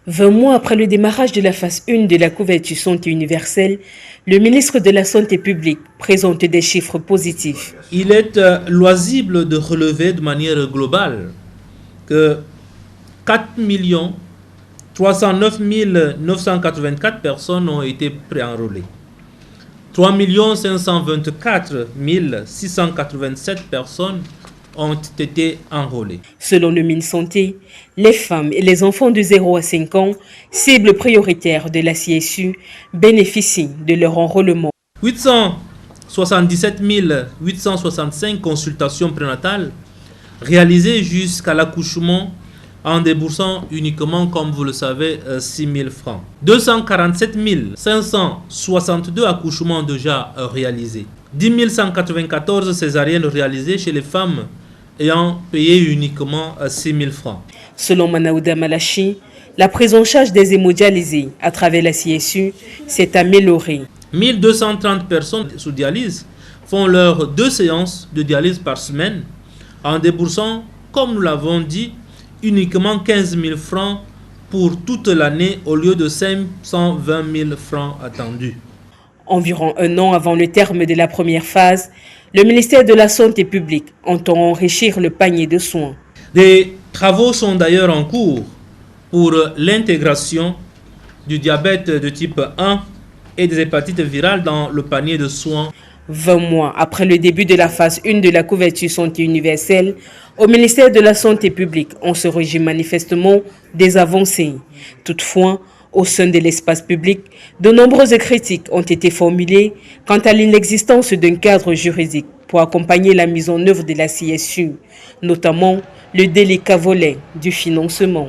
20 mois après le démarrage de la phase 1 de la couverture santé universelle, le ministre de la Santé publique présente des chiffres positifs. Il est loisible de relever de manière globale que 4 309 984 personnes ont été préenrôlées. 3 524 687 personnes ont été enrôlées. Selon le ministre Santé, les femmes et les enfants de 0 à 5 ans, cibles prioritaires de la CSU, bénéficient de leur enrôlement. 877 865 consultations prénatales réalisées jusqu'à l'accouchement en déboursant uniquement, comme vous le savez, 6 000 francs. 247 562 accouchements déjà réalisés. 10 194 césariennes réalisées chez les femmes ayant payé uniquement 6 000 francs. Selon Manaouda Malachi, la prise en charge des hémodialysés à travers la CSU s'est améliorée. 1230 personnes sous dialyse font leurs 2 séances de dialyse par semaine en déboursant, comme nous l'avons dit, uniquement 15 000 francs pour toute l'année au lieu de 520 000 francs attendus. Environ un an avant le terme de la première phase, le ministère de la Santé publique entend enrichir le panier de soins. Des travaux sont d'ailleurs en cours pour l'intégration du diabète de type 1 et des hépatites virales dans le panier de soins. 20 mois après le début de la phase 1 de la couverture santé universelle, au ministère de la Santé publique, on se réjouit manifestement des avancées. Toutefois, au sein de l'espace public, de nombreuses critiques ont été formulées quant à l'inexistence d'un cadre juridique pour accompagner la mise en œuvre de la CSU, notamment le délicat volet du financement.